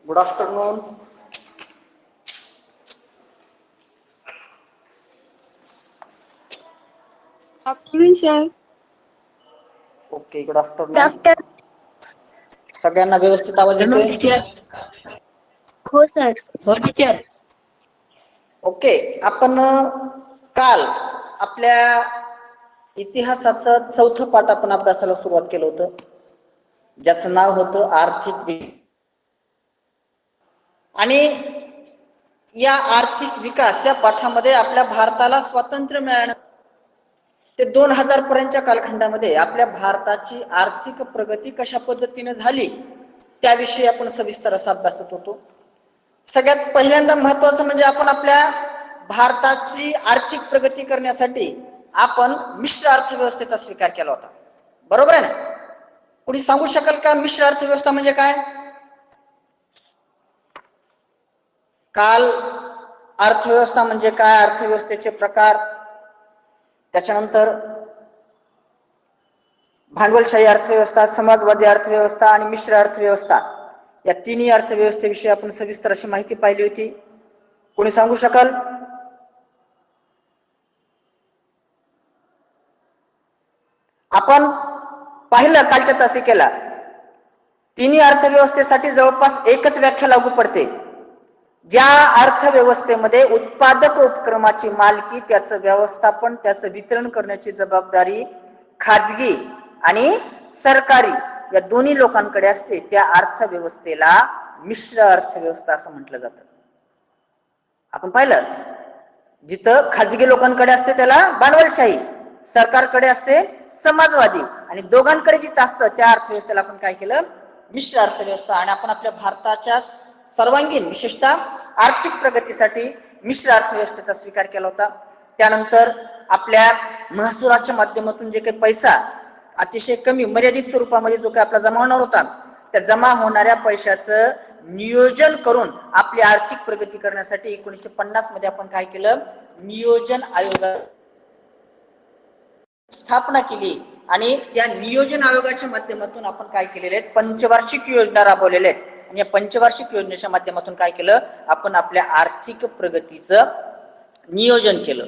Good afternoon. Afternoon, sir. Okay, good afternoon. After. सगळ्यांना व्यवस्थित आवाज येतोय? हो सर. हो टीचर. ओके, आपण काल आपल्या इतिहासाचं चौथं पाठ आपण अभ्यासाला सुरुवात केलं होतं, ज्याचं नाव होतं आर्थिक आणि या आर्थिक विकास या पाठामध्ये आपल्या भारताला स्वातंत्र्य मिळालं ते 2000 पर्यंतच्या कालखंडामध्ये आपल्या भारताची आर्थिक प्रगती कशा पद्धतीने झाली त्याविषयी आपण सविस्तर असा अभ्यासत होतो. सगळ्यात पहिल्यांदा महत्वाचं म्हणजे आपण आपल्या भारताची आर्थिक प्रगती करण्यासाठी आपण मिश्र अर्थव्यवस्थेचा स्वीकार केला होता. बरोबर आहे ना? कोणी सांगू शकाल का मिश्र अर्थव्यवस्था म्हणजे काय? काल अर्थव्यवस्था म्हणजे काय, अर्थव्यवस्थेचे प्रकार, त्याच्यानंतर भांडवलशाही अर्थव्यवस्था, समाजवादी अर्थव्यवस्था आणि मिश्र अर्थव्यवस्था या तिन्ही अर्थव्यवस्थेविषयी आपण सविस्तर अशी माहिती पाहिली होती. कोणी सांगू शकाल? आपण पाहिलं कालच्या तासिकेला तिन्ही अर्थव्यवस्थेसाठी जवळपास एकच व्याख्या लागू पडते. ज्या अर्थव्यवस्थेमध्ये उत्पादक उपक्रमाची मालकी, त्याचं व्यवस्थापन, त्याचं वितरण करण्याची जबाबदारी खाजगी आणि सरकारी या दोन्ही लोकांकडे असते, त्या अर्थव्यवस्थेला मिश्र अर्थव्यवस्था असं म्हटलं जातं. आपण पाहिलं जिथं खाजगी लोकांकडे असते त्याला भांडवलशाही, सरकारकडे असते समाजवादी, आणि दोघांकडे जिथं असतं त्या अर्थव्यवस्थेला आपण काय केलं? मिश्र अर्थव्यवस्था. आणि आपण आपल्या भारताच्या सर्वांगीण विशेषतः आर्थिक प्रगतीसाठी मिश्र अर्थव्यवस्थेचा स्वीकार केला होता. त्यानंतर आपल्या महसुलाच्या माध्यमातून जे काही पैसा अतिशय कमी मर्यादित स्वरूपामध्ये जो काही आपला जमा होणार होता, त्या जमा होणाऱ्या पैशाचं नियोजन करून आपली आर्थिक प्रगती करण्यासाठी 1950 मध्ये आपण काय केलं? नियोजन आयोगाची स्थापना केली. आणि या नियोजन आयोगाच्या माध्यमातून आपण काय केलेले आहेत? पंचवार्षिक योजना राबवलेल्या आहेत. आणि या पंचवार्षिक योजनेच्या माध्यमातून काय केलं? आपण आपल्या आर्थिक प्रगतीचं नियोजन केलं.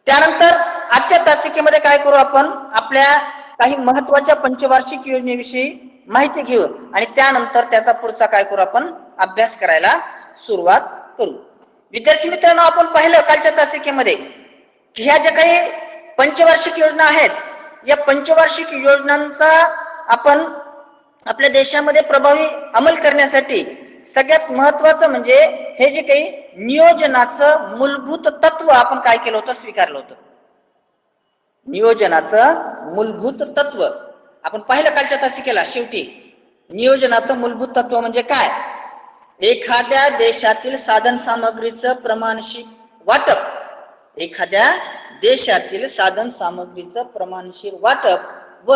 त्यानंतर आजच्या तासिकेमध्ये काय करू? आपण आपल्या काही महत्वाच्या पंचवार्षिक योजनेविषयी माहिती घेऊ आणि त्यानंतर त्याचा पुढचा काय करू? आपण अभ्यास करायला सुरुवात करू. विद्यार्थी मित्रांनो, आपण पाहिलं कालच्या तासिकेमध्ये की ह्या ज्या काही पंचवार्षिक योजना आहेत, या पंचवार्षिक योजनांचा आपण आपल्या देशामध्ये प्रभावी अंमल करण्यासाठी सगळ्यात महत्वाचं म्हणजे हे जे काही नियोजनाचं मूलभूत तत्व आपण काय केलं होतं? स्वीकारलं होतं. नियोजनाचं मूलभूत तत्व आपण पाहिलं कालच्या तासिकेला. शेवटी नियोजनाचं मूलभूत तत्व म्हणजे काय? एखाद्या देशातील साधन सामग्रीचं प्रमाणशीर वाटप, एखाद्या देशातील साधन सामग्रीचं प्रमाणशीर वाटप व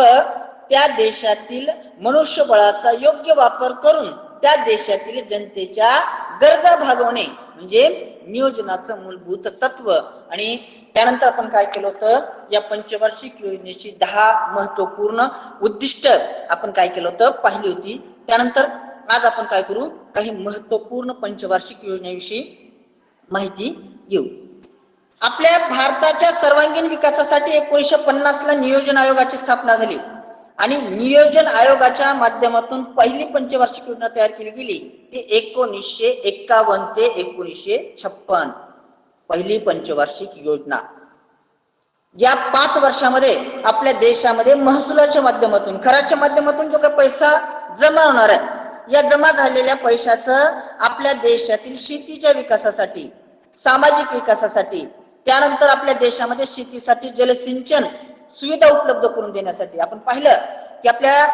त्या देशातील मनुष्यबळाचा योग्य वापर करून त्या देशातील जनतेच्या गरजा भागवणे म्हणजे नियोजनाचं मूलभूत तत्व. आणि त्यानंतर आपण काय केलं होतं? या पंचवार्षिक योजनेची 10 महत्वपूर्ण उद्दिष्ट आपण काय केलं होतं? पाहिली होती. त्यानंतर आज आपण काय करू? काही महत्वपूर्ण पंचवार्षिक योजनेविषयी माहिती घेऊ. आपल्या भारताच्या सर्वांगीण विकासासाठी 1950 ला नियोजन आयोगाची स्थापना झाली आणि नियोजन आयोगाच्या माध्यमातून पहिली पंचवार्षिक योजना तयार केली गेली ती 1951 ते 1956. पहिली पंचवार्षिक योजना. या 5 वर्षामध्ये आपल्या देशामध्ये महसुलाच्या माध्यमातून, कराच्या माध्यमातून जो काही पैसा जमा होणार आहे, या जमा झालेल्या पैशाचं आपल्या देशातील शेतीच्या विकासासाठी, सामाजिक विकासासाठी, त्यानंतर आपल्या देशामध्ये शेतीसाठी जलसिंचन सुविधा उपलब्ध करून देण्यासाठी आपण पाहिलं की आपल्या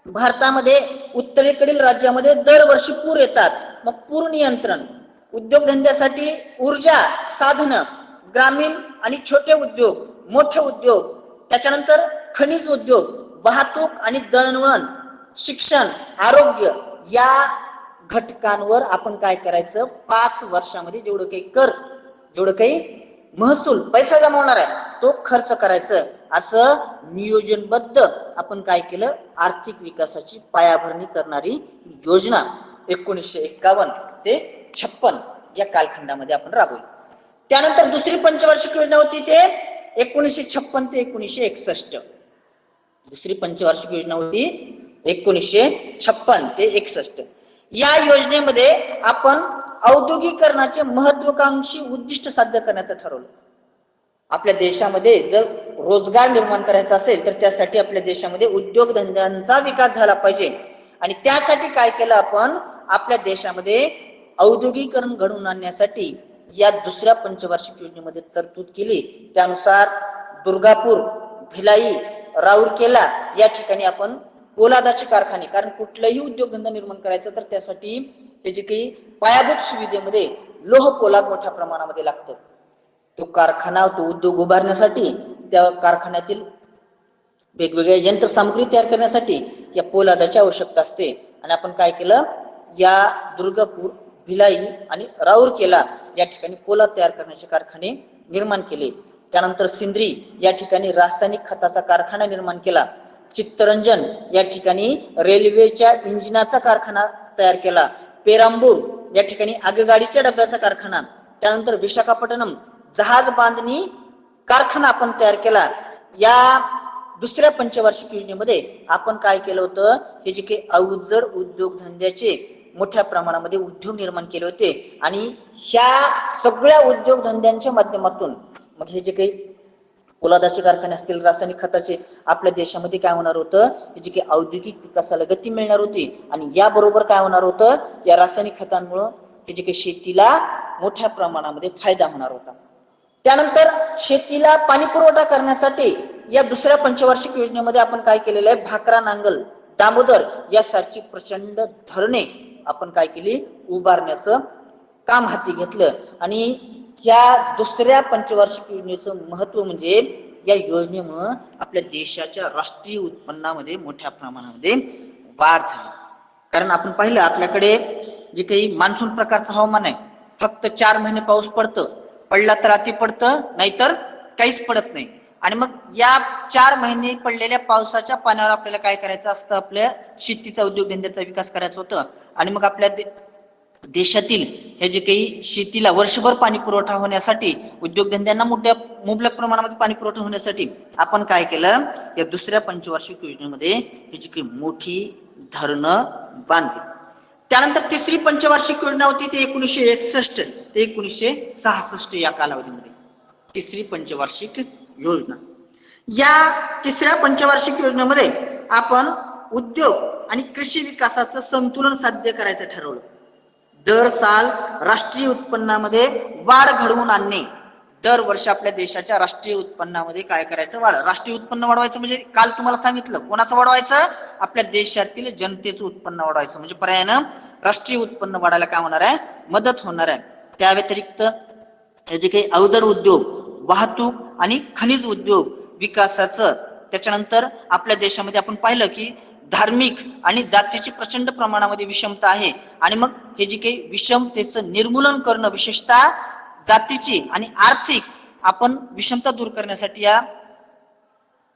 भारतामध्ये उत्तरेकडील राज्यामध्ये दरवर्षी पूर येतात. मग पूर नियंत्रण, उद्योगधंद्यासाठी ऊर्जा साधनं, ग्रामीण आणि छोटे उद्योग, मोठे उद्योग, त्याच्यानंतर खनिज उद्योग, वाहतूक आणि दळणवळण, शिक्षण, आरोग्य या घटकांवर आपण काय करायचं? 5 वर्षामध्ये जेवढं काही कर, जेवढं काही महसूल पैसा जमवणार आहे तो खर्च करायचं, असं नियोजनबद्ध आपण काय केलं? आर्थिक विकासाची पायाभरणी करणारी योजना. 1951 ते 56 या कालखंडामध्ये आपण राबवली. त्यानंतर दुसरी पंचवार्षिक योजना होती ते 1956 ते 1961. दुसरी पंचवार्षिक योजना होती 1956 ते 61. या योजनेमध्ये आपण औद्योगिकरणाचे महत्वाकांक्षी उद्दिष्ट साध्य करायचं ठरवलं. आपल्या देशामध्ये जर रोजगार निर्माण करायचा असेल तर त्यासाठी आपल्या देशामध्ये उद्योगधंद्यांचा विकास झाला पाहिजे आणि त्यासाठी काय केलं आपण आपल्या देशामध्ये औद्योगिकरण घडवून आणण्यासाठी या दुसऱ्या पंचवार्षिक योजनेमध्ये तरतूद केली. त्यानुसार दुर्गापूर, भिलाई, राऊरकेला या ठिकाणी आपण पोलादाचे कारखाने, कारण कुठलाही उद्योगधंदा निर्माण करायचा तर त्यासाठी त्याची काही पायाभूत सुविधेमध्ये लोह पोलाद मोठ्या प्रमाणामध्ये लागतं. तो कारखाना, तो उद्योग उभारण्यासाठी त्या कारखान्यातील वेगवेगळ्या यंत्रसामग्री तयार करण्यासाठी या पोलादाची आवश्यकता असते. आणि आपण काय केलं, या दुर्गापूर, भिलाई आणि राऊरकेला या ठिकाणी पोलाद तयार करण्याचे कारखाने निर्माण केले. त्यानंतर सिंद्री या ठिकाणी रासायनिक खताचा कारखाना निर्माण केला. चित्तरंजन या ठिकाणी रेल्वेच्या इंजिनाचा कारखाना तयार केला. पेरांबूर या ठिकाणी आगगाडीच्या डब्याचा कारखाना. त्यानंतर विशाखापट्टणम जहाज बांधणी कारखाना आपण तयार केला. या दुसऱ्या पंचवार्षिक योजनेमध्ये आपण काय केलं होतं, हे जे काही अवजड उद्योगधंद्याचे मोठ्या प्रमाणामध्ये उद्योग निर्माण केले होते आणि ह्या सगळ्या उद्योगधंद्यांच्या माध्यमातून मग हे जे काही पोलादाचे कारखाने असतील, रासायनिक खताचे, आपल्या देशामध्ये काय होणार होतं, जे काही औद्योगिक विकासाला गती मिळणार होती. आणि याबरोबर काय होणार होतं, या रासायनिक खतांमुळं हे जे काही शेतीला मोठ्या प्रमाणामध्ये फायदा होणार होता. त्यानंतर शेतीला पाणी पुरवठा करण्यासाठी या दुसऱ्या पंचवार्षिक योजनेमध्ये आपण काय केलेलं आहे, भाकरा, नांगल, दामोदर यासारखी प्रचंड धरणे आपण काय केली, उभारण्याचं काम हाती घेतलं. आणि या दुसऱ्या पंचवार्षिक योजनेचं महत्व म्हणजे या योजनेमुळे आपल्या देशाच्या राष्ट्रीय उत्पन्नामध्ये मोठ्या प्रमाणामध्ये वाढ झाली. कारण आपण पाहिलं आपल्याकडे जे काही मान्सून प्रकारचं हवामान आहे, फक्त 4 महिने पाऊस पडतं, पडला तर अति पडतं, नाहीतर काहीच पडत नाही. आणि मग या 4 महिने पडलेल्या पावसाच्या पाण्यावर आपल्याला काय करायचं असतं, आपल्या शेतीचा उद्योगधंद्याचा विकास करायचा होतं. आणि मग आपल्या देशातील हे जे काही शेतीला वर्षभर पाणी पुरवठा होण्यासाठी, उद्योगधंद्यांना मुबलक प्रमाणामध्ये पाणी पुरवठा होण्यासाठी आपण काय केलं, या दुसऱ्या पंचवार्षिक योजनेमध्ये ही जी काही मोठी धरणं बांधली. त्यानंतर तिसरी पंचवार्षिक योजना होती ती 1961 ते 1966 या कालावधीमध्ये तिसरी पंचवार्षिक योजना. या तिसऱ्या पंचवार्षिक योजनेमध्ये आपण उद्योग आणि कृषी विकासाचं संतुलन साध्य करायचं ठरवलं. दर साल राष्ट्रीय उत्पन्नामध्ये वाढ घडवून आणणे. दरवर्षी आपल्या देशाच्या राष्ट्रीय उत्पन्नामध्ये काय करायचं, वाढ. राष्ट्रीय उत्पन्न वाढवायचं म्हणजे काल तुम्हाला सांगितलं, कोणाचं वाढवायचं, आपल्या देशातील जनतेचं उत्पन्न वाढवायचं. म्हणजे पर्यायानं राष्ट्रीय उत्पन्न वाढायला काय होणार आहे, मदत होणार आहे. त्या व्यतिरिक्त हे जे काही अवजड उद्योग, वाहतूक आणि खनिज उद्योग विकासाचं. त्याच्यानंतर आपल्या देशामध्ये आपण पाहिलं की धार्मिक आणि जातीची प्रचंड प्रमाणामध्ये विषमता आहे. आणि मग हे जे काही विषमतेचं निर्मूलन करणं, विशेषतः जातीची आणि आर्थिक आपण विषमता दूर करण्यासाठी या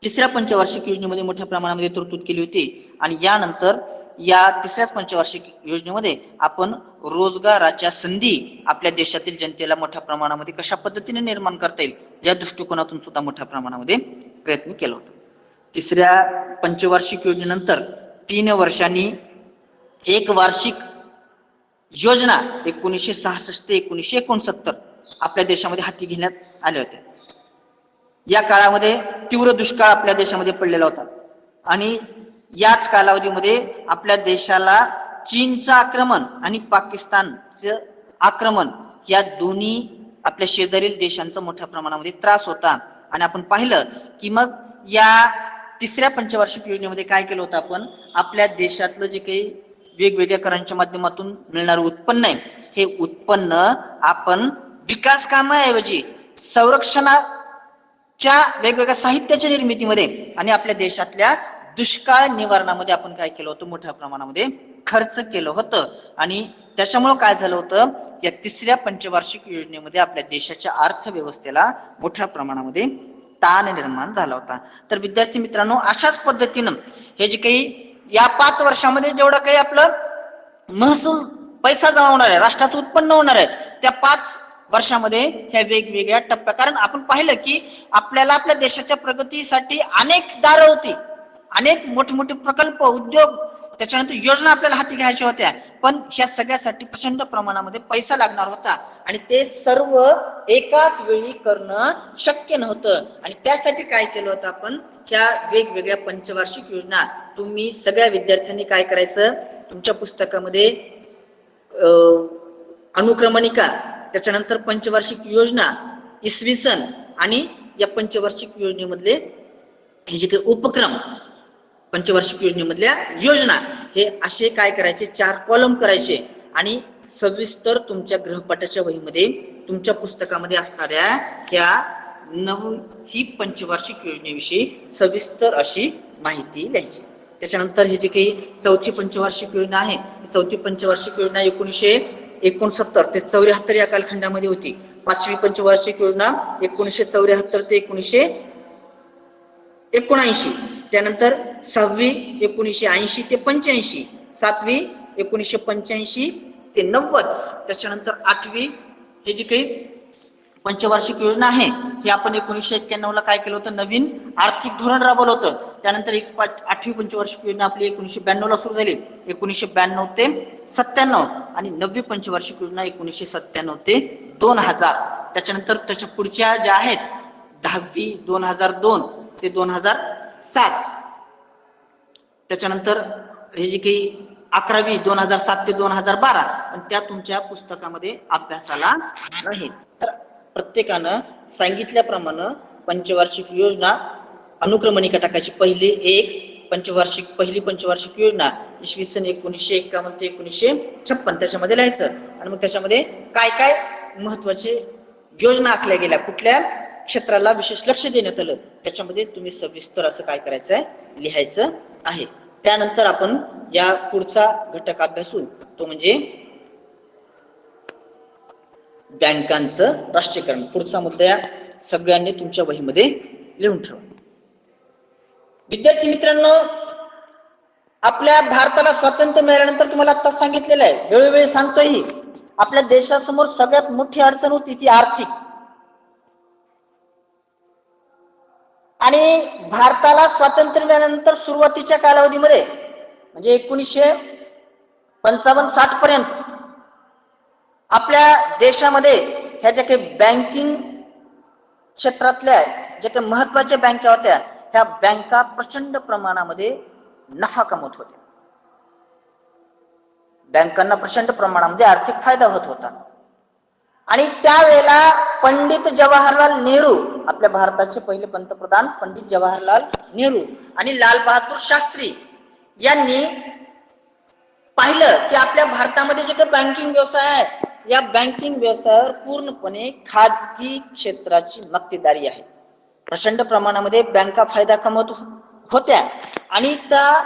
तिसऱ्या पंचवार्षिक योजनेमध्ये मोठ्या प्रमाणामध्ये तरतूद केली होती. आणि यानंतर या तिसऱ्याच पंचवार्षिक योजनेमध्ये आपण रोजगाराच्या संधी आपल्या देशातील जनतेला मोठ्या प्रमाणामध्ये कशा पद्धतीने निर्माण करता येईल या दृष्टिकोनातून सुद्धा मोठ्या प्रमाणामध्ये प्रयत्न केला होता. तिसऱ्या पंचवार्षिक योजनेनंतर 3 वर्षांनी एक वार्षिक योजना 1966 ते 1969 आपल्या देशामध्ये हाती घेण्यात आल्या होत्या. या काळामध्ये तीव्र दुष्काळ आपल्या देशामध्ये पडलेला होता आणि याच कालावधीमध्ये आपल्या देशाला चीनचं आक्रमण आणि पाकिस्तानचं आक्रमण या दोन्ही आपल्या शेजारील देशांचा मोठ्या प्रमाणामध्ये त्रास होता. आणि आपण पाहिलं की मग या तिसऱ्या पंचवार्षिक योजनेमध्ये काय केलं होतं, आपण आपल्या देशातलं जे काही वेगवेगळ्या करांच्या माध्यमातून मिळणारं उत्पन्न आहे, हे उत्पन्न आपण विकास कामाऐवजी संरक्षणाच्या वेगवेगळ्या साहित्याच्या निर्मितीमध्ये आणि आपल्या देशातल्या दुष्काळ निवारणामध्ये आपण काय केलं होतं, मोठ्या प्रमाणामध्ये खर्च केलं होतं. आणि त्याच्यामुळं काय झालं होतं, या तिसऱ्या पंचवार्षिक योजनेमध्ये आपल्या देशाच्या अर्थव्यवस्थेला मोठ्या प्रमाणामध्ये ताण निर्माण झाला होता. तर विद्यार्थी मित्रांनो, अशाच पद्धतीनं हे जे काही या 5 वर्षामध्ये जेवढं काही आपलं महसूल पैसा जमा होणार आहे, राष्ट्राचं उत्पन्न होणार आहे त्या 5 वर्षामध्ये ह्या वेगवेगळ्या टप्प्या. कारण आपण पाहिलं की आपल्याला आपल्या देशाच्या प्रगतीसाठी अनेक दारं होती, अनेक मोठे प्रकल्प, उद्योग, त्याच्यानंतर योजना आपल्याला हाती घ्यायच्या होत्या, पण ह्या सगळ्यासाठी प्रचंड प्रमाणामध्ये पैसा लागणार होता आणि ते सर्व एकाच वेळी करणं शक्य नव्हतं. आणि त्यासाठी काय केलं होतं आपण, ह्या वेगवेगळ्या पंचवार्षिक योजना तुम्ही सगळ्या विद्यार्थ्यांनी काय करायचं, तुमच्या पुस्तकामध्ये अनुक्रमणिका, त्याच्यानंतर पंचवार्षिक योजना, इसवी सन आणि या पंचवार्षिक योजनेमधले हे जे काही उपक्रम, पंचवार्षिक योजनेमधल्या योजना, हे असे काय करायचे, 4 कॉलम करायचे आणि सविस्तर तुमच्या गृहपाठाच्या वहीमध्ये तुमच्या पुस्तकामध्ये असणाऱ्या ह्या ही पंचवार्षिक योजनेविषयी सविस्तर अशी माहिती लिहायची. त्याच्यानंतर ही जी काही 4थी पंचवार्षिक योजना आहे, 4थी पंचवार्षिक योजना 1969 ते 74 या कालखंडामध्ये होती. 5वी पंचवार्षिक योजना 1974 ते 1979, त्यानंतर 6वी 1980 ते 85, 7वी 1985 ते 90, त्याच्यानंतर 8वी हे जी काही पंचवार्षिक योजना आहे ही आपण 1991 ला काय केलं होतं, नवीन आर्थिक धोरण राबवलं होतं. त्यानंतर 8वी पंचवार्षिक योजना आपली 1992 ला सुरू झाली, 1992 ते 97, आणि 9वी पंचवार्षिक योजना 1997 ते 2000. त्याच्यानंतर त्याच्या पुढच्या ज्या आहेत 10वी 2002 ते 2007, त्याच्यानंतर हे जी काही 11वी 2007 ते 2012, पण त्या तुमच्या पुस्तकामध्ये अभ्यासाला नाही. तर प्रत्येकानं सांगितल्याप्रमाणे पंचवार्षिक योजना अनुक्रमणिका टाकायची. पहिली पंचवार्षिक योजना इसवी सन 1951 ते 1956 त्याच्यामध्ये लिहायचं. आणि मग त्याच्यामध्ये काय काय महत्वाचे योजना आखल्या गेल्या, कुठल्या क्षेत्राला विशेष लक्ष देण्यात आलं, त्याच्यामध्ये तुम्ही सविस्तर असं काय करायचं आहे, लिहायचं आहे. त्यानंतर आपण या पुढचा घटक अभ्यासू, तो म्हणजे बँकांचं राष्ट्रीयकरण. पुढचा मुद्दा सगळ्यांनी तुमच्या वहीमध्ये लिहून ठेवा. विद्यार्थी मित्रांनो, आपल्या भारताला स्वातंत्र्य मिळाल्यानंतर तुम्हाला आता सांगितलेलं आहे, वेळोवेळी सांगतोय, आपल्या देशासमोर सगळ्यात मोठी अडचण होती ती आर्थिक. आणि भारताला स्वातंत्र्य मिळाल्यानंतर सुरुवातीच्या कालावधीमध्ये म्हणजे 1955-60 पर्यंत आपल्या देशामध्ये ह्या ज्या काही बँकिंग क्षेत्रातल्या ज्या काही महत्वाच्या बँका होत्या, ह्या बँका प्रचंड प्रमाणामध्ये नफा कमवत होत्या. बँकांना प्रचंड प्रमाणामध्ये आर्थिक फायदा होत होता. आणि त्यावेळेला पंडित जवाहरलाल नेहरू, आपल्या भारताचे पहिले पंतप्रधान पंडित जवाहरलाल नेहरू आणि लाल बहादूर शास्त्री यांनी पाहिलं की आपल्या भारतामध्ये जे काही बँकिंग व्यवसाय आहे, या बँकिंग व्यवसायावर पूर्णपणे खाजगी क्षेत्राची मक्तेदारी आहे. प्रचंड प्रमाणामध्ये बँका फायदा कमवत होत्या आणि त्या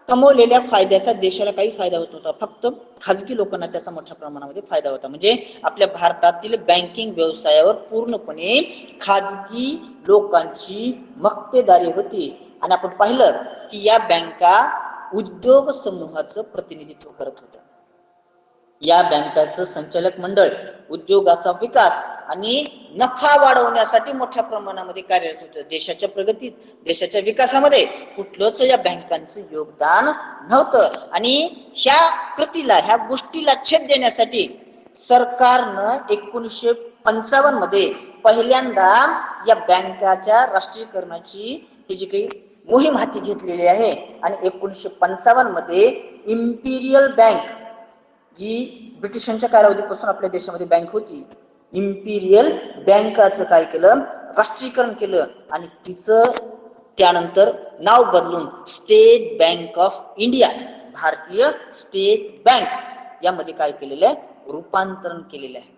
कमवलेल्या फायद्याचा देशाला काही फायदा होत होता, फक्त खाजगी लोकांना त्याचा मोठ्या प्रमाणामध्ये फायदा होता. म्हणजे आपल्या भारतातील बँकिंग व्यवसायावर पूर्णपणे खाजगी लोकांची मक्तेदारी होती. आणि आपण पाहिलं की या बँका उद्योग समूहाचं प्रतिनिधित्व करत होत्या. या बँकांचं संचालक मंडळ उद्योगाचा विकास आणि नफा वाढवण्यासाठी मोठ्या प्रमाणामध्ये कार्यरत होतं. देशाच्या प्रगतीत, देशाच्या विकासामध्ये कुठलंच या बँकांचं योगदान नव्हतं. आणि ह्या कृतीला, ह्या गोष्टीला छेद देण्यासाठी सरकारनं 1955 मध्ये पहिल्यांदा या बँकाच्या राष्ट्रीयकरणाची ही जी काही मोहीम हाती घेतलेली आहे. आणि 1955 मध्ये इम्पिरियल बँक, जी ब्रिटिशांच्या कालावधीपासून आपल्या देशामध्ये बँक होती, इम्पिरियल बँकाचं काय केलं, राष्ट्रीयकरण केलं आणि तिचं त्यानंतर नाव बदलून स्टेट बँक ऑफ इंडिया, भारतीय स्टेट बँक यामध्ये काय केलेलं आहे, रूपांतरण केलेलं आहे.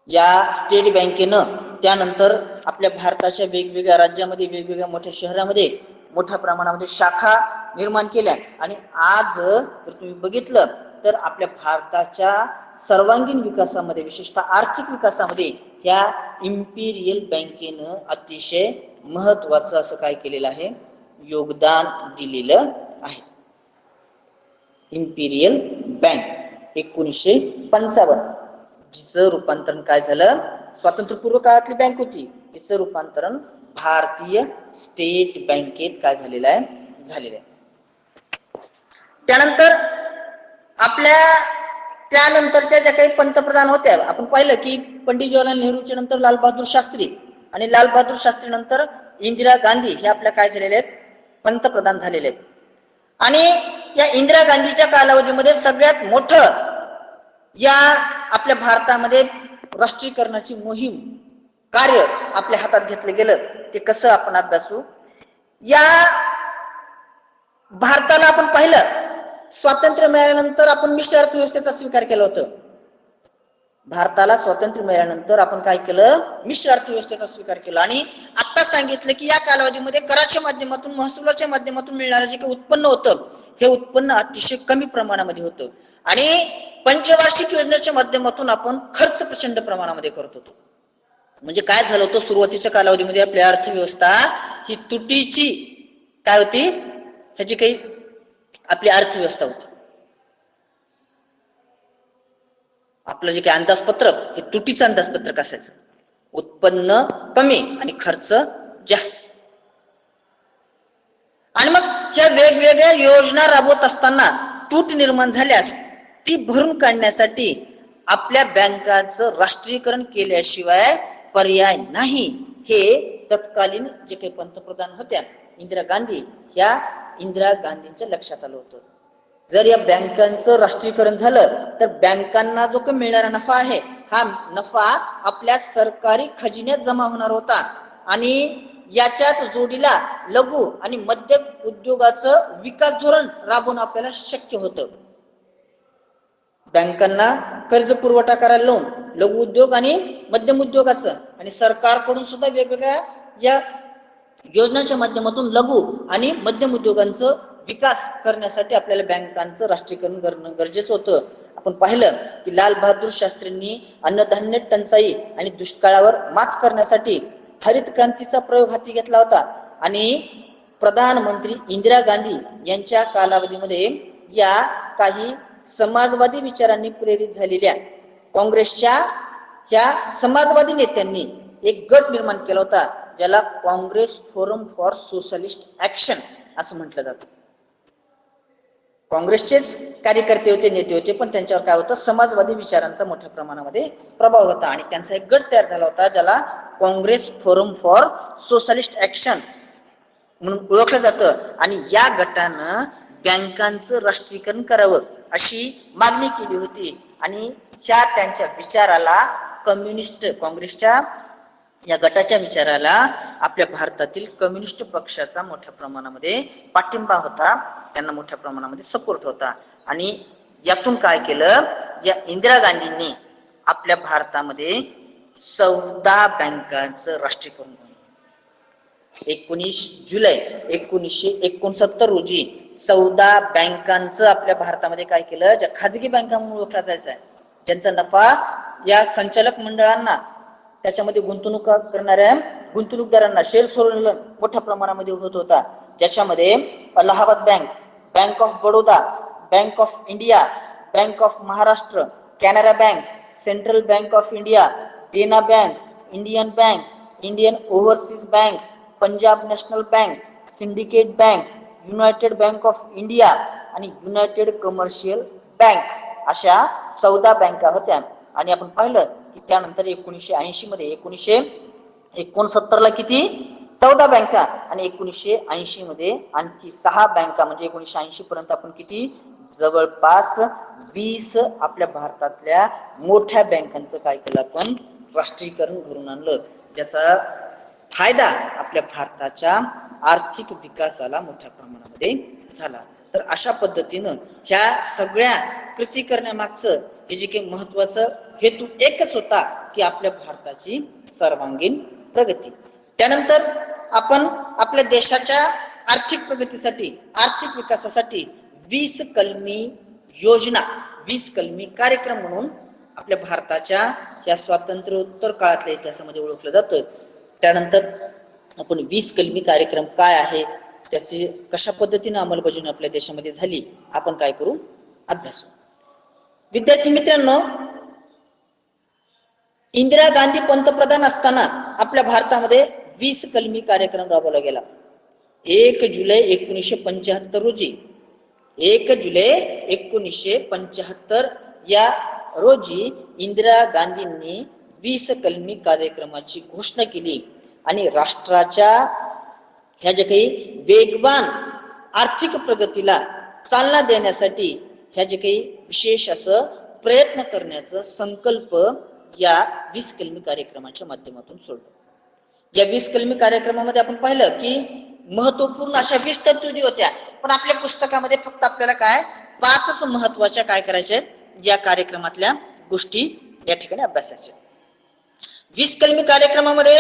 या स्टेट बँकेनं त्यानंतर आपल्या भारताच्या वेगवेगळ्या राज्यामध्ये, वेगवेगळ्या मोठ्या शहरामध्ये मोठ्या प्रमाणामध्ये शाखा निर्माण केल्या. आणि आज जर तुम्ही बघितलं तर आपल्या भारताच्या सर्वांगीण विकासामध्ये, विशेषतः आर्थिक विकासामध्ये ह्या इम्पिरियल बँकेनं अतिशय महत्वाचं असं काय केलेलं आहे, योगदान दिलेलं आहे. इम्पिरियल बँक 1955, जिचं रूपांतरण काय झालं, स्वातंत्र्यपूर्व काळातली बँक होती, तिचं रूपांतरण भारतीय स्टेट बँकेत काय झालेलं आहे. त्यानंतर त्यानंतरच्या ज्या काही पंतप्रधान होत्या, आपण पाहिलं की पंडित जवाहरलाल नेहरूच्या नंतर लालबहादूर शास्त्री, आणि लालबहादूर शास्त्री नंतर इंदिरा गांधी हे आपल्या काय झालेले आहेत, पंतप्रधान झालेले आहेत. आणि या इंदिरा गांधीच्या कालावधीमध्ये सगळ्यात मोठं या आपल्या भारतामध्ये राष्ट्रीयकरणाची मोहीम कार्य आपल्या हातात घेतलं गेलं. ते कसं आपण अभ्यासू. या भारताला आपण पाहिलं, स्वातंत्र्य मिळाल्यानंतर आपण मिश्र अर्थव्यवस्थेचा स्वीकार केला होता. भारताला स्वातंत्र्य मिळाल्यानंतर आपण काय केलं, मिश्र अर्थव्यवस्थेचा स्वीकार केला. आणि आता सांगितलं की या कालावधीमध्ये कराच्या माध्यमातून, महसुलाच्या माध्यमातून मिळणारं जे काही उत्पन्न होतं, हे उत्पन्न अतिशय कमी प्रमाणामध्ये होतं. आणि पंचवार्षिक योजनेच्या माध्यमातून आपण खर्च प्रचंड प्रमाणामध्ये करत होतो. म्हणजे काय झालं होतं, सुरुवातीच्या कालावधीमध्ये आपली अर्थव्यवस्था ही तुटीची काय होती, ह्याची काही आपली अर्थव्यवस्था होती. आपलं जे काही अंदाजपत्रक हे तुटीचं अंदाजपत्रक असायचं, उत्पन्न कमी आणि खर्च जास्त. आणि मग ह्या वेगवेगळ्या योजना राबवत असताना तूट निर्माण झाल्यास ती भरून काढण्यासाठी आपल्या बँकांचं राष्ट्रीयकरण केल्याशिवाय पर्याय नाही, हे तत्कालीन जे काही पंतप्रधान होत्या इंदिरा गांधी, ह्या इंदिरा गांधींच्या लक्षात आलं होतं. जर या बँकांचं राष्ट्रीयकरण झालं तर बँकांना जो काही मिळणारा नफा आहे, हा नफा आपल्या सरकारी खजिन्यात जमा होणार होता. आणि याच्याच जोडीला लघु आणि मध्यम उद्योगाचं विकास धोरण राबवून आपल्याला शक्य होतं. बँकांना कर्ज पुरवठा करायला लावून लघु उद्योग आणि मध्यम उद्योगाचं, आणि सरकारकडून सुद्धा वेगवेगळ्या या योजनांच्या माध्यमातून लघु आणि मध्यम उद्योगांचं विकास करण्यासाठी आपल्याला बँकांचं राष्ट्रीयकरण करणं गरजेचं होतं. आपण पाहिलं की लाल बहादूर शास्त्रींनी अन्नधान्य टंचाई आणि दुष्काळावर मात करण्यासाठी हरित क्रांतीचा प्रयोग हाती घेतला होता. आणि प्रधानमंत्री इंदिरा गांधी यांच्या कालावधीमध्ये या काही समाजवादी विचारांनी प्रेरित झालेल्या काँग्रेसच्या ह्या समाजवादी नेत्यांनी एक गट निर्माण केला होता, ज्याला Congress forum for socialist action असं म्हटलं जातं. काँग्रेसचेच कार्यकर्ते होते, नेते होते, पण त्यांच्यावर काय होतं, समाजवादी विचारांचा मोठ्या प्रमाणामध्ये प्रभाव होता. आणि त्यांचा एक गट तयार झाला होता, ज्याला Congress forum for socialist action म्हणून ओळखलं जातं. आणि या गटानं बँकांचं राष्ट्रीयकरण करावं अशी मागणी केली होती. आणि ह्या त्यांच्या विचाराला कम्युनिस्ट, काँग्रेसच्या या गटाच्या विचाराला आपल्या भारतातील कम्युनिस्ट पक्षाचा मोठ्या प्रमाणामध्ये पाठिंबा होता, त्यांना मोठ्या प्रमाणामध्ये सपोर्ट होता. आणि यातून काय केलं, या इंदिरा गांधींनी आपल्या भारतामध्ये 14 बँकांचं राष्ट्रीयकरण 19 जुलै 1969 रोजी 14 बँकांचं आपल्या भारतामध्ये काय केलं, ज्या खाजगी बँका म्हणून ओळखला जायचा, ज्यांचा नफा या संचालक मंडळांना, त्याच्यामध्ये गुंतवणूक करणाऱ्या गुंतवणूकदारांना शेअर्स होल्डर मोठ्या प्रमाणामध्ये होत होता. ज्याच्यामध्ये Allahabad bank, bank of Baroda, bank of India, bank of Maharashtra, Canara bank, central bank of India, Dena bank, Indian bank, Indian overseas bank, Punjab national bank, syndicate bank, United bank of India आणि युनायटेड कमर्शियल बँक अशा 14 बँका होत्या. आणि आपण पाहिलं की त्यानंतर 1980 मध्ये 1969 ला किती 14 बँका आणि 1980 मध्ये आणखी 6 बँका, म्हणजे 1980 पर्यंत आपण किती जवळपास 20 आपल्या भारतातल्या मोठ्या बँकांचं काय केलं, आपण राष्ट्रीयकरण घडून आणलं, ज्याचा फायदा आपल्या भारताच्या आर्थिक विकासाला मोठ्या प्रमाणामध्ये झाला. तर अशा पद्धतीनं ह्या सगळ्या कृती करण्यामागचं हे जे काही महत्वाचं हेतू एकच होता की आपल्या भारताची सर्वांगीण प्रगती. त्यानंतर आपण आपल्या देशाच्या आर्थिक प्रगतीसाठी, आर्थिक विकासासाठी 20 कलमी योजना, 20 कलमी कार्यक्रम म्हणून आपल्या भारताच्या या स्वातंत्र्योत्तर काळातल्या इतिहासामध्ये ओळखलं जातं. त्यानंतर आपण 20 कलमी कार्यक्रम काय आहे, त्याची कशा पद्धतीने अंमलबजावणी आपल्या देशामध्ये झाली, आपण काय करू अभ्यास. विद्यार्थी मित्रांनो, इंदिरा गांधी पंतप्रधान असताना आपल्या भारतामध्ये 20 कलमी कार्यक्रम राबवला गेला. 1 जुलै 1975 रोजी 1 जुलै 1975 या रोजी इंदिरा गांधींनी 20 कलमी कार्यक्रमाची घोषणा केली आणि राष्ट्राच्या ह्या जे काही वेगवान आर्थिक प्रगतीला चालना देण्यासाठी ह्या जे काही विशेष असं प्रयत्न करण्याचा संकल्प या 20 कलमी कार्यक्रमाच्या माध्यमातून सोडलं. या 20 कलमी कार्यक्रमामध्ये आपण पाहिलं की महत्वपूर्ण अशा 20 तरतुदी होत्या, पण आपल्या पुस्तकामध्ये फक्त आपल्याला काय 5च महत्वाच्या काय करायच्या आहेत या कार्यक्रमातल्या गोष्टी या ठिकाणी अभ्यासाच्या. 20 कलमी कार्यक्रमामध्ये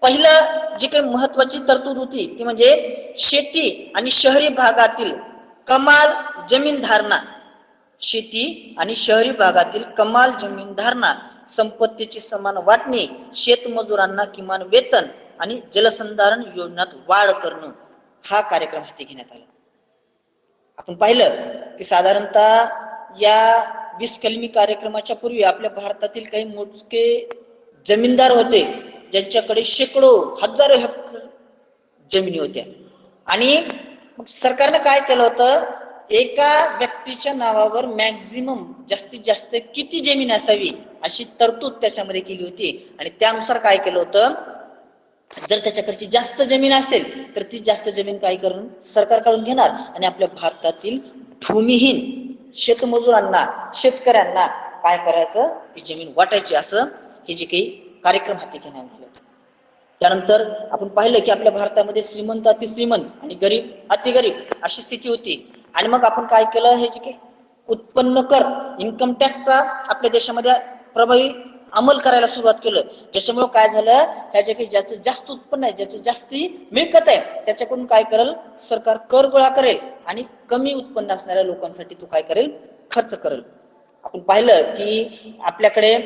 पहिलं जी काही महत्वाची तरतूद होती ती म्हणजे शेती आणि शहरी भागातील कमाल जमीन धारणा, शेती आणि शहरी भागातील कमाल जमीन धारणा, संपत्तीची समान वाटणी, शेतमजुरांना किमान वेतन आणि जलसंधारण योजनात वाढ करणं हा कार्यक्रम हाती घेण्यात आला. आपण पाहिलं की साधारणतः या 20 कलमी कार्यक्रमाच्या पूर्वी आपल्या भारतातील काही मोजके जमीनदार होते ज्यांच्याकडे शेकडो हजारो हेक्टर जमिनी होत्या आणि मग सरकारने काय केलं होतं, एका व्यक्तीच्या नावावर मॅक्झिमम जास्तीत जास्त किती जमीन असावी अशी तरतूद त्याच्यामध्ये केली होती आणि त्यानुसार काय केलं होतं, जर त्याच्याकडची जास्त जमीन असेल तर ती जास्त जमीन काय करून सरकारकडून घेणार आणि आपल्या भारतातील भूमिहीन शेतमजुरांना शेतकऱ्यांना काय करायचं, ती जमीन वाटायची, असं हे जे काही कार्यक्रम हाती घेण्यात आले. त्यानंतर आपण पाहिलं की आपल्या भारतामध्ये श्रीमंत अति श्रीमंत आणि गरीब अति गरीब अशी स्थिती होती आणि मग आपण काय केलं, हे जे काही उत्पन्न कर इन्कम टॅक्सचा आपल्या देशामध्ये प्रभावी अंमल करायला सुरुवात केलं. ज्याच्यामुळे काय झालं, ह्या जे काही ज्याचं जास्त उत्पन्न आहे, ज्याचं जास्ती मिळकत आहे त्याच्याकडून काय करेल सरकार, कर गोळा करेल आणि कमी उत्पन्न असणाऱ्या लोकांसाठी तो काय करेल, खर्च करेल. आपण पाहिलं की आपल्याकडे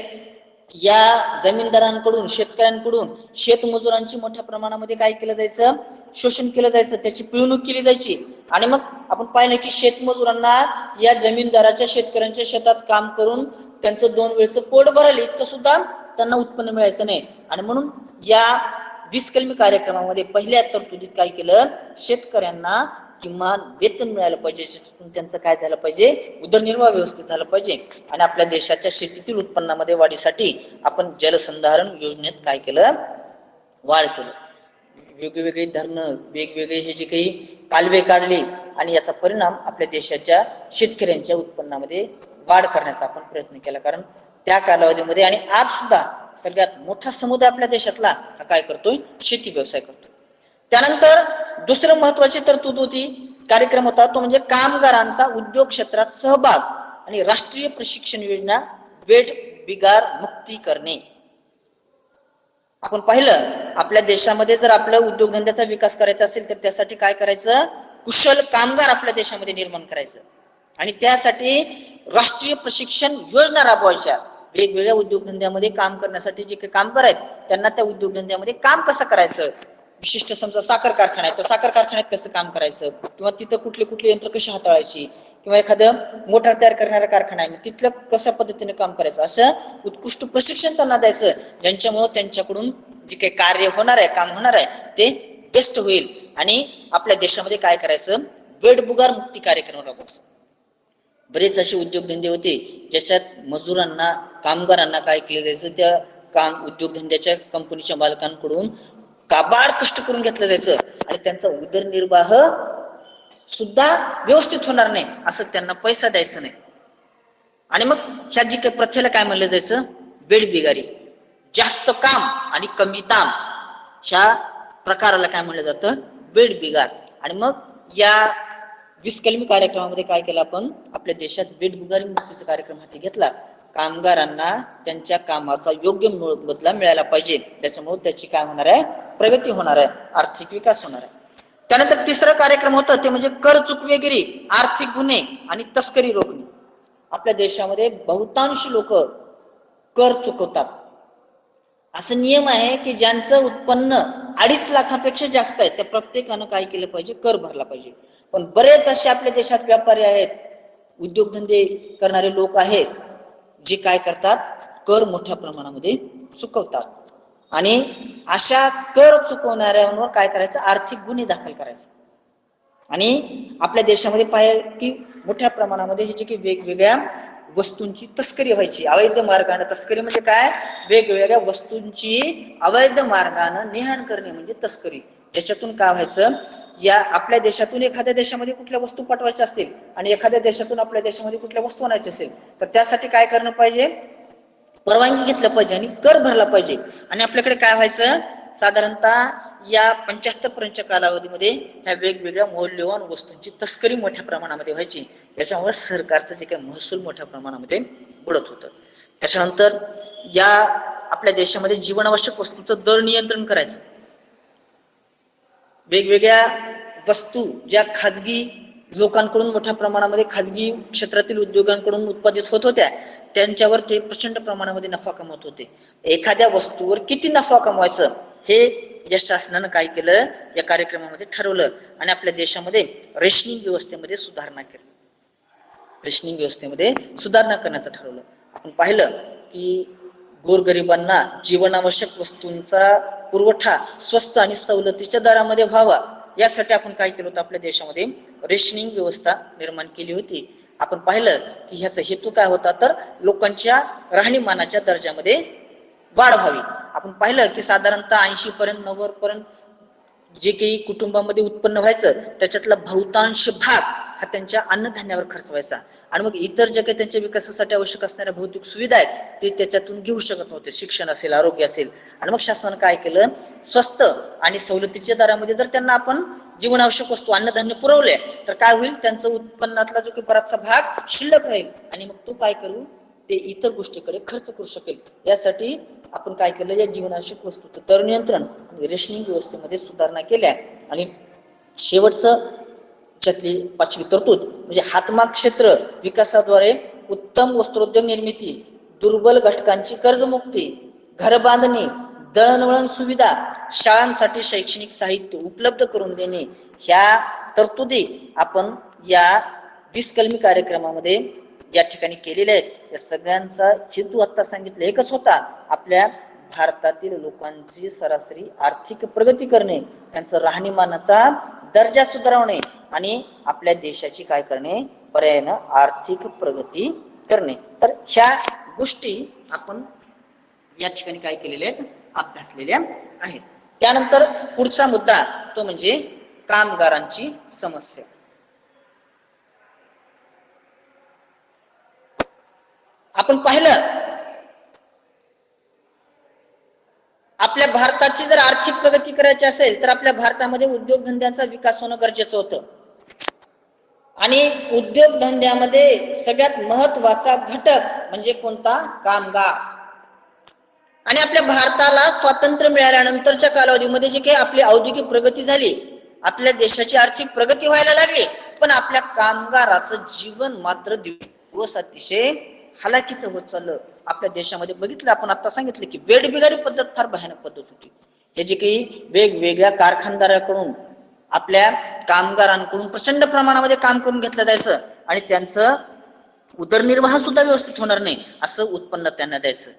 या जमीनदारांकडून शेतकऱ्यांकडून शेतमजुरांची मोठ्या प्रमाणामध्ये काय केलं जायचं, शोषण केलं जायचं, त्याची पिळवणूक केली जायची आणि मग आपण पाहिलं की शेतमजुरांना या जमीनदाराच्या शेतकऱ्यांच्या शेतात काम करून त्यांचं 2 वेळचं पोट भरायला इतकं सुद्धा त्यांना उत्पन्न मिळायचं नाही आणि म्हणून या 20 कलमी कार्यक्रमामध्ये पहिल्या तरतुदीत काय केलं, शेतकऱ्यांना किमान वेतन मिळालं पाहिजे, त्यांचं काय झालं पाहिजे, उदरनिर्वाह व्यवस्थित झालं पाहिजे आणि आपल्या देशाच्या शेतीतील उत्पन्नामध्ये वाढीसाठी आपण जलसंधारण योजनेत काय केलं, वाढ केलं. वेगवेगळी धरणं, वेगवेगळे हे जे काही कालवे काढले आणि याचा परिणाम आपल्या देशाच्या शेतकऱ्यांच्या उत्पन्नामध्ये वाढ करण्याचा आपण प्रयत्न केला. कारण त्या कालावधीमध्ये आणि आज सुद्धा सगळ्यात मोठा समुदाय आपल्या देशातला हा काय करतोय, शेती व्यवसाय करतोय. त्यानंतर दुसरं महत्वाची तरतूद होती, कार्यक्रम होता तो म्हणजे कामगारांचा उद्योग क्षेत्रात सहभाग आणि राष्ट्रीय प्रशिक्षण योजना, वेठ बिगार मुक्ती करणे. आपण पाहिलं आपल्या देशामध्ये जर आपल्या उद्योगधंद्याचा विकास करायचा असेल तर त्यासाठी काय करायचं, कुशल कामगार आपल्या देशामध्ये निर्माण करायचं आणि त्यासाठी राष्ट्रीय प्रशिक्षण योजना राबवायच्या. वेगवेगळ्या उद्योगधंद्यामध्ये काम करण्यासाठी जे काही कामगार आहेत त्यांना त्या उद्योगधंद्यामध्ये काम कसं करायचं, विशिष्ट समजा साखर कारखाना आहे तर साखर कारखान्यात कसं काम करायचं किंवा तिथं कुठले कुठले यंत्र कशी हाताळायची किंवा एखादं मोटार तयार करणारा कारखाना आहे तिथलं कशा पद्धतीने काम करायचं, असं उत्कृष्ट प्रशिक्षण त्यांना द्यायचं, ज्यांच्यामुळे त्यांच्याकडून जे काही कार्य होणार आहे, काम होणार आहे ते बेस्ट होईल आणि आपल्या देशामध्ये काय करायचं, वेठबिगार मुक्ती कार्यक्रम राबवायचा. बरेच असे उद्योगधंदे होते ज्याच्यात मजुरांना कामगारांना काय केलं जायचं, त्या काम उद्योगधंद्याच्या कंपनीच्या मालकांकडून काबाड कष्ट करून घेतलं जायचं आणि त्यांचा उदरनिर्वाह सुद्धा व्यवस्थित होणार नाही असं त्यांना पैसा द्यायचा नाही आणि मग ह्या जी काही प्रथेला काय म्हणलं जायचं, वेठबिगारी. जास्त काम आणि कमी दाम ह्या प्रकाराला काय म्हणलं जातं, वेठबिगार. आणि मग या 20 कलमी कार्यक्रमामध्ये काय केलं, आपण आपल्या देशात वेठबिगारी मुक्तीचा कार्यक्रम हाती घेतला. कामगारांना त्यांच्या कामाचा योग्य बदला मिळाला पाहिजे, त्याच्यामुळे त्याची काय होणार आहे, प्रगती होणार आहे, आर्थिक विकास होणार आहे. त्यानंतर तिसरा कार्यक्रम होता ते म्हणजे कर चुकवेगिरी, आर्थिक गुन्हे आणि तस्करी रोखणे. आपल्या देशामध्ये बहुतांश लोक कर चुकवतात. असं नियम आहे की ज्यांचं उत्पन्न 2.5 लाखापेक्षा जास्त आहे त्या प्रत्येकानं काय केलं पाहिजे, कर भरला पाहिजे. पण बरेच असे आपल्या देशात व्यापारी आहेत उद्योगधंदे करणारे लोक आहेत जे काय करतात, कर मोठ्या प्रमाणामध्ये चुकवतात आणि अशा कर चुकवणाऱ्यांवर काय करायचं, आर्थिक गुन्हे दाखल करायचे. आणि आपल्या देशामध्ये पाहिजे की मोठ्या प्रमाणामध्ये हे जे की वेगवेगळ्या वस्तूंची तस्करी व्हायची अवैध मार्गाने. तस्करी म्हणजे काय, वेगवेगळ्या वस्तूंची अवैध मार्गाने नेहाण करणे म्हणजे तस्करी. ज्याच्यातून काय व्हायचं, या आपल्या देशातून एखाद्या देशामध्ये कुठल्या वस्तू पाठवायच्या असतील आणि एखाद्या देशातून आपल्या देशामध्ये कुठल्या वस्तू आणायच्या असेल तर त्यासाठी काय करणं पाहिजे, परवानगी घेतलं पाहिजे आणि कर भरला पाहिजे. आणि आपल्याकडे काय व्हायचं, साधारणतः या 75 कालावधीमध्ये ह्या वेगवेगळ्या मौल्यवान वस्तूंची तस्करी मोठ्या प्रमाणामध्ये व्हायची. याच्यामुळे सरकारचं जे काही महसूल मोठ्या प्रमाणामध्ये बुडत होतं. त्याच्यानंतर या आपल्या देशामध्ये जीवनावश्यक वस्तूंचं दर नियंत्रण करायचं. वेगवेगळ्या वस्तू ज्या खाजगी लोकांकडून मोठ्या प्रमाणामध्ये खाजगी क्षेत्रातील उद्योगांकडून उत्पादित होत होत्या त्यांच्यावर ते प्रचंड प्रमाणामध्ये नफा कमवत होते. एखाद्या वस्तूवर किती नफा कमवायचं हे या शासनानं काय केलं, या कार्यक्रमामध्ये ठरवलं आणि आपल्या देशामध्ये रेशनिंग व्यवस्थेमध्ये सुधारणा केली. रेशनिंग व्यवस्थेमध्ये सुधारणा करण्याचं ठरवलं. आपण पाहिलं की गोरगरिबांना जीवनावश्यक वस्तूंचा पुरवठा स्वस्त आणि सवलतीच्या दरामध्ये व्हावा यासाठी आपण काय केलं होतं, आपल्या देशामध्ये रेशनिंग व्यवस्था निर्माण केली होती. आपण पाहिलं की ह्याचा हेतू काय होता, तर लोकांच्या राहणीमानाच्या दर्जामध्ये वाढ व्हावी. आपण पाहिलं की साधारणतः 80% 90% जे काही कुटुंबामध्ये उत्पन्न व्हायचं त्याच्यातला बहुतांश भाग हा त्यांच्या अन्नधान्यावर खर्च व्हायचा आणि मग इतर जे काही त्यांच्या विकासासाठी आवश्यक असणाऱ्या भौतिक सुविधा आहेत ते त्याच्यातून घेऊ शकत नव्हते. शिक्षण असेल, आरोग्य असेल. आणि मग शासनानं काय केलं, स्वस्त आणि सवलतीच्या दरामध्ये जर त्यांना आपण जीवनावश्यक वस्तू अन्नधान्य पुरवले तर काय होईल, त्यांचं उत्पन्नातला जो काही बराचसा भाग शिल्लक राहील आणि मग तो काय करू, ते इतर गोष्टीकडे खर्च करू शकेल. यासाठी आपण काय केलं, या जीवनावश्यक वस्तूचं दर नियंत्रण आणि रेशनिंग व्यवस्थेमध्ये सुधारणा केल्या. आणि शेवटचं त्यातली 5वी तरतूद म्हणजे हातमाग क्षेत्र विकासाद्वारे उत्तम वस्त्रोद्योग निर्मिती, दुर्बल घटकांची कर्जमुक्ती, घर बांधणी, दळणवळण सुविधा, शाळांसाठी शैक्षणिक साहित्य उपलब्ध करून देणे, ह्या तरतुदी आपण या 20 कलमी कार्यक्रमामध्ये या ठिकाणी केलेले आहेत. या सगळ्यांचा हेतू आता सांगितलं एकच होता, आपल्या भारतातील लोकांची सरासरी आर्थिक प्रगती करणे, त्यांचं राहणीमानाचा दर्जा सुधारवणे आणि आपल्या देशाची काय करणे, पर्यायाने आर्थिक प्रगती करणे. तर ह्या गोष्टी आपण या ठिकाणी काय केलेल्या आहेत, अभ्यासलेल्या आहेत. त्यानंतर पुढचा मुद्दा तो म्हणजे कामगारांची समस्या. आपण पाहिलं आपल्या भारताची जर आर्थिक प्रगती करायची असेल तर आपल्या भारतामध्ये उद्योगधंद्यांचा विकास होणं गरजेचं होतं. आणि उद्योगधंद्यामध्ये सगळ्यात महत्वाचा घटक म्हणजे कोणता, कामगार. आणि आपल्या भारताला स्वातंत्र्य मिळाल्यानंतरच्या कालावधीमध्ये जे काही आपली औद्योगिक प्रगती झाली, आपल्या देशाची आर्थिक प्रगती व्हायला लागली, पण आपल्या कामगाराचं जीवन मात्र दिवस अतिशय हालाकीचं होत चाललं. आपल्या देशामध्ये बघितलं आपण आता सांगितलं की वेठबिगारी पद्धत फार भयानक पद्धत होती. हे जे काही वेगवेगळ्या कारखानदाराकडून आपल्या कामगारांकडून प्रचंड प्रमाणामध्ये काम करून घेतलं जायचं आणि त्यांचं उदरनिर्वाह सुद्धा व्यवस्थित होणार नाही असं उत्पन्न त्यांना द्यायचं.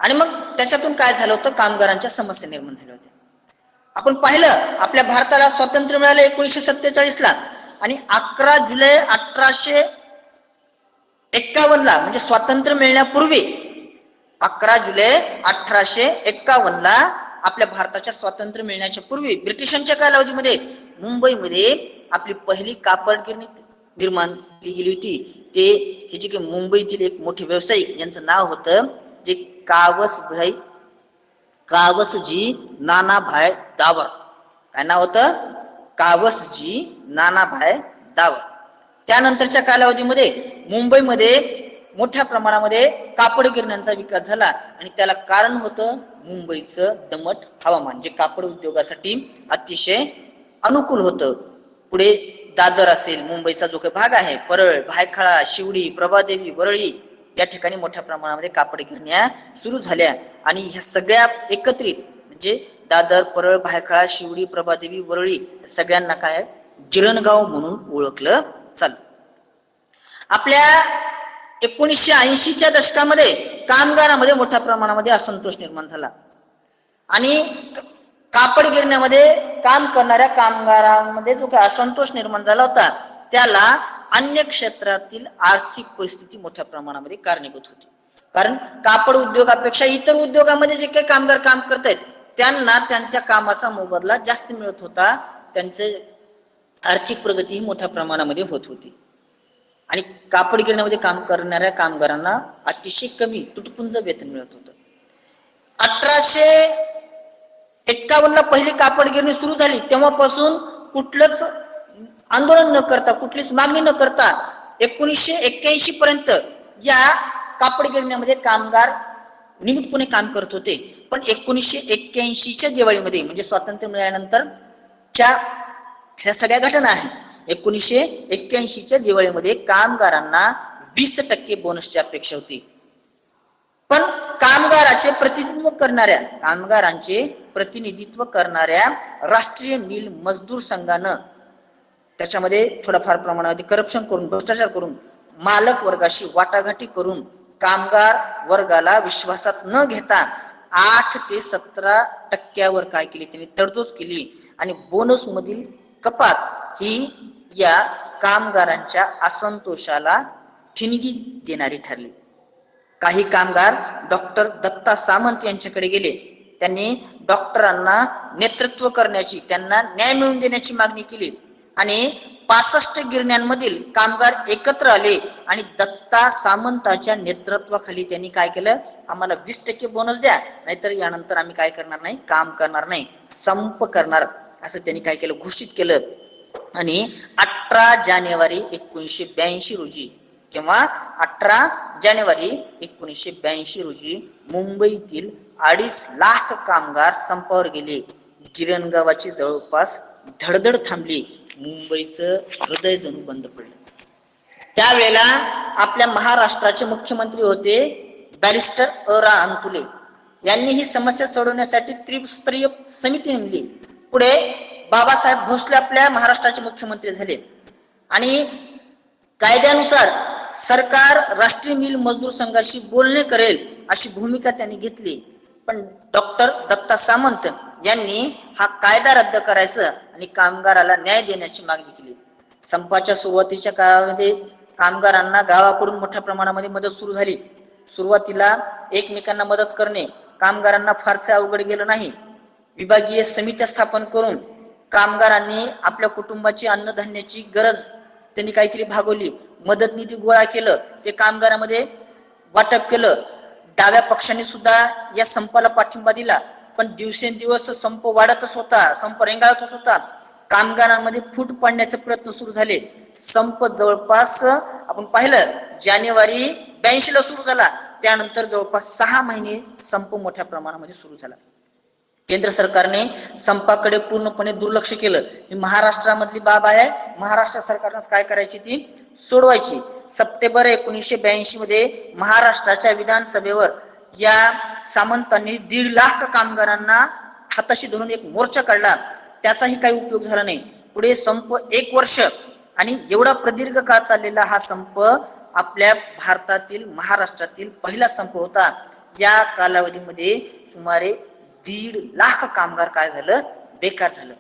आणि मग त्याच्यातून काय झालं होतं, कामगारांच्या समस्या निर्माण झाल्या होत्या. आपण पाहिलं आपल्या भारताला स्वातंत्र्य मिळालं 1947 ला आणि 11 जुलै 1851 ला म्हणजे स्वातंत्र्य मिळण्यापूर्वी 11 जुलै 1851 ला आपल्या भारताच्या स्वातंत्र्य मिळण्याच्या पूर्वी ब्रिटिशांच्या कालावधीमध्ये मुंबईमध्ये आपली पहिली कापड गिरणी निर्माण केली गेली होती. ते हे जे काही मुंबईतील एक मोठे व्यावसायिक यांचं नाव होतं जे कावसजी नानाभाई दावर. काय नाव होतं, कावसजी नानाभाई दावर. त्यानंतरच्या कालावधीमध्ये मुंबईमध्ये मोठ्या प्रमाणामध्ये कापड गिरण्यांचा विकास झाला आणि त्याला कारण होतं मुंबईचं दमट हवामान जे कापड उद्योगासाठी अतिशय अनुकूल होतं. पुढे दादर असेल, मुंबईचा जो काही भाग आहे, परळ, भायखळा, शिवडी, प्रभादेवी, वरळी या ठिकाणी मोठ्या प्रमाणामध्ये कापड गिरण्या सुरू झाल्या. आणि ह्या सगळ्या एकत्रित म्हणजे दादर, परळ, भायखळा, शिवडी, प्रभादेवी, वरळी सगळ्यांना काय गिरणगाव म्हणून ओळखलं चाललं. आपल्या 1980च्या दशकामध्ये कामगारांमध्ये मोठ्या प्रमाणामध्ये असंतोष निर्माण झाला आणि कापड गिरण्यामध्ये काम करणाऱ्या कामगारांमध्ये जो काही असंतोष निर्माण झाला होता त्याला अन्य क्षेत्रातील आर्थिक परिस्थिती मोठ्या प्रमाणामध्ये कारणीभूत होती. कारण कापड उद्योगापेक्षा इतर उद्योगामध्ये जे काही कामगार काम करतायत त्यांना त्यांच्या कामाचा मोबदला जास्त मिळत होता, त्यांचे आर्थिक प्रगती ही मोठ्या प्रमाणामध्ये होत होती आणि कापड गिरण्यामध्ये काम करणाऱ्या कामगारांना अतिशय कमी तुटपुंज वेतन मिळत होतं. 1851 पहिली कापड गिरणी सुरू झाली तेव्हापासून कुठलंच आंदोलन न करता, कुठलीच मागणी न करता 1981 पर्यंत या कापड गिरण्यामध्ये कामगार नियमितपणे काम करत होते. पण 1981च्या दिवाळीमध्ये म्हणजे स्वातंत्र्य मिळाल्यानंतरच्या ह्या सगळ्या घटना आहेत. 1981च्या दिवाळीमध्ये कामगारांना 20% बोनसची अपेक्षा होती. पण कामगारांचे प्रतिनिधित्व करणाऱ्या राष्ट्रीय मिल मजदूर संघानं त्याच्यामध्ये थोडाफार प्रमाणामध्ये करप्शन करून, भ्रष्टाचार करून, मालक वर्गाशी वाटाघाटी करून कामगार वर्गाला विश्वासात न घेता 8 ते 17% काय केली, त्यांनी तडजोड केली आणि बोनस मधील कपात ही या कामगारांच्या असंतोषाला ठिणगी देणारी ठरली. काही कामगार डॉक्टर दत्ता सामंत यांच्याकडे गेले. त्यांनी डॉक्टरांना नेतृत्व करण्याची, त्यांना न्याय मिळवून देण्याची मागणी केली आणि 65 गिरण्यांमधील कामगार एकत्र आले आणि दत्ता सामंताच्या नेतृत्वाखाली त्यांनी काय केलं, आम्हाला 20% बोनस द्या, नाहीतर यानंतर आम्ही काय करणार नाही, काम करणार नाही, संप करणार, असं त्यांनी काय केलं, घोषित केलं. आणि 18 जानेवारी 1982 रोजी किंवा 18 जानेवारी 1982 रोजी मुंबईतील 2.5 लाख कामगार संपावर गेले. गिरणगावाची जवळपास धडधड थांबली. मुंबईचं हृदय जणू बंद पडलं. त्यावेळेला आपल्या महाराष्ट्राचे मुख्यमंत्री होते बॅरिस्टर अ.रा. अंतुले. यांनी ही समस्या सोडवण्यासाठी त्रिस्तरीय समिती नेमली. पुढे बाबासाहेब भोसले आपल्या महाराष्ट्राचे मुख्यमंत्री झाले आणि कायद्यानुसार सरकार राष्ट्रीय मिल मजदूर संघाशी बोलणे करेल अशी भूमिका त्यांनी घेतली. पण डॉक्टर दत्ता सामंत यांनी हा कायदा रद्द करायचं आणि कामगाराला न्याय देण्याची मागणी केली. संपाच्या सुरुवातीच्या काळामध्ये कामगारांना गावाकडून मोठ्या प्रमाणामध्ये मदत सुरू झाली. सुरुवातीला एकमेकांना मदत करणे कामगारांना फारसे अवघड गेलं नाही. विभागीय समित्या स्थापन करून कामगारांनी आपल्या कुटुंबाची अन्नधान्याची गरज त्यांनी काय केली, भागवली. मदत निधी गोळा केलं, ते कामगारांमध्ये वाटप केलं. डाव्या पक्षांनी सुद्धा या संपाला पाठिंबा दिला. पण दिवसेंदिवस संप वाढतच होता, संप रेंगाळतच होता. कामगारांमध्ये फूट पडण्याचे प्रयत्न सुरू झाले. संप जवळपास आपण पाहिलं जानेवारी 82 ला सुरू झाला. त्यानंतर जवळपास 6 महिने संप मोठ्या प्रमाणामध्ये सुरू झाला. केंद्र सरकारने संपाकडे पूर्णपणे दुर्लक्ष केलं. ही महाराष्ट्रामधली बाब आहे. महाराष्ट्र सरकारनं काय करायची, ती सोडवायची. सप्टेंबर 1982 मध्ये महाराष्ट्राच्या विधानसभेवर या सामंतांनी 1.5 लाख कामगारांना हाताशी धरून एक मोर्चा काढला. त्याचाही काही उपयोग झाला नाही. पुढे संप 1 वर्ष आणि एवढा प्रदीर्घ काळ चाललेला हा संप आपल्या भारतातील, महाराष्ट्रातील पहिला संप होता. या कालावधीमध्ये सुमारे 1.5 लाख कामगार काय झालं, बेकार झालं.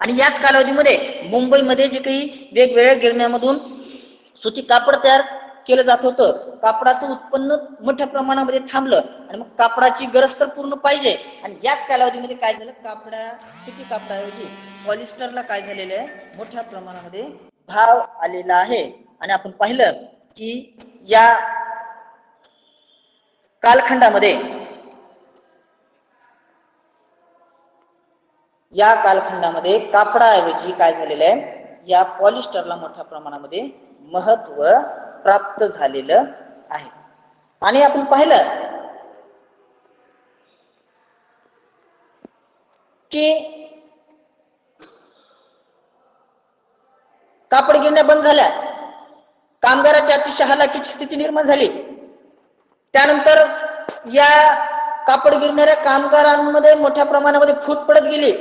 आणि याच कालावधीमध्ये मुंबईमध्ये जे काही वेगवेगळ्या गिरण्यांमधून सुती कापड तयार केलं जात होतं, कापडाचं उत्पन्न मोठ्या प्रमाणामध्ये थांबलं आणि मग कापडाची गरज तर पूर्ण पाहिजे. आणि याच कालावधीमध्ये काय झालं, सुती कापडाऐवजी पॉलिस्टरला काय झालेलं आहे, मोठ्या प्रमाणामध्ये भाव आलेला आहे. आणि आपण पाहिलं की या कालखंडामध्ये कापडाऐवजी काय झालेलं आहे, या पॉलिस्टरला मोठ्या प्रमाणामध्ये महत्व प्राप्त झालेलं आहे. आणि आपण पाहिलं की कापड गिरण्या बंद झाल्या, कामगाराची अतिशय हलाखीची स्थिती निर्माण झाली. त्यानंतर या कापड गिरणाऱ्या कामगारांमध्ये मोठ्या प्रमाणामध्ये फूट पडत गेली.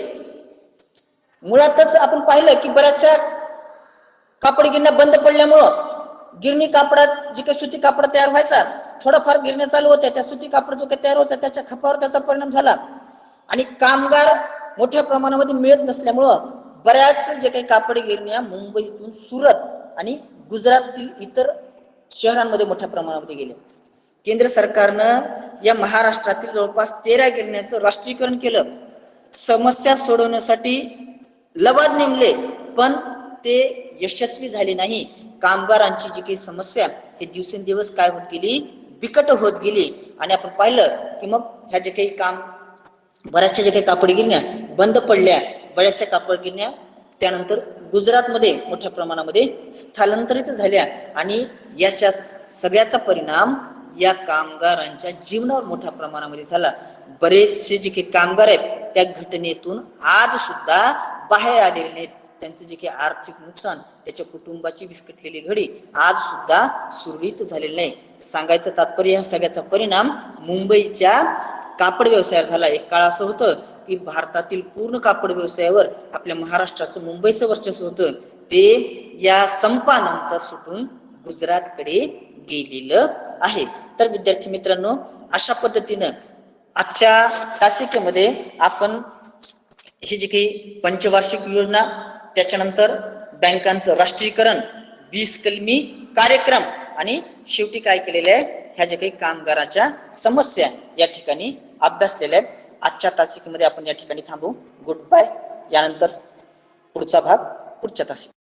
मुळातच आपण पाहिलं की बऱ्याचशा कापड गिरण्या बंद पडल्यामुळं गिरणी कापडात जे काही सुती कापड तयार व्हायचा, थोडाफार गिरण्या चालू होत्या, त्या सुती कापड जो काही तयार होता त्याच्या खपावर त्याचा परिणाम झाला आणि कामगार मोठ्या प्रमाणामध्ये मिळत नसल्यामुळं बऱ्याच जे काही कापड गिरण्या मुंबईतून सुरत आणि गुजराततील इतर शहरांमध्ये मोठ्या प्रमाणामध्ये गेले. केंद्र सरकारनं या महाराष्ट्रातील जवळपास 13 गिरण्यांचं राष्ट्रीयकरण केलं. समस्या सोडवण्यासाठी लवाद नेमले, पण ते यशस्वी झाले नाही. कामगारांची जी काही समस्या हे दिवसेंदिवस काय होत गेली, बिकट होत गेली आणि आपण पाहिलं की मग ह्या जे काही बऱ्याचशा जे काही कापड गिरण्या बंद पडल्या, बऱ्याचशा कापड गिरण्या त्यानंतर गुजरातमध्ये मोठ्या प्रमाणामध्ये स्थलांतरित झाल्या आणि याच्या सगळ्याचा परिणाम या कामगारांच्या जीवनावर मोठ्या प्रमाणामध्ये झाला. बरेचसे जे काही कामगार आहेत त्या घटनेतून आज सुद्धा बाहेर आलेले नाहीत. त्यांचं जे काही आर्थिक नुकसान, त्याच्या कुटुंबाची विस्कटलेली घडी आज सुद्धा सुरळीत झालेली नाही. सांगायचं तात्पर्य या सगळ्याचा परिणाम मुंबईच्या कापड व्यवसायावर झाला. एक काळ असं होतं की भारतातील पूर्ण कापड व्यवसायावर आपल्या महाराष्ट्राचं, मुंबईचं वर्चस्व होतं. ते या संपानंतर सुटून गुजरातकडे गेलेलं आहे. तर विद्यार्थी मित्रांनो, अशा पद्धतीनं आजच्या तासिकेमध्ये आपण ही जी काही पंचवार्षिक योजना, त्याच्यानंतर बँकांचं राष्ट्रीयकरण, 20 कलमी कार्यक्रम आणि शेवटी काय केलेले आहे, ह्या ज्या काही कामगाराच्या समस्या या ठिकाणी अभ्यासलेल्या आहेत. आजच्या तासिकेमध्ये आपण या ठिकाणी थांबू. Good bye. यानंतर पुढचा भाग पुढच्या तासिकेत.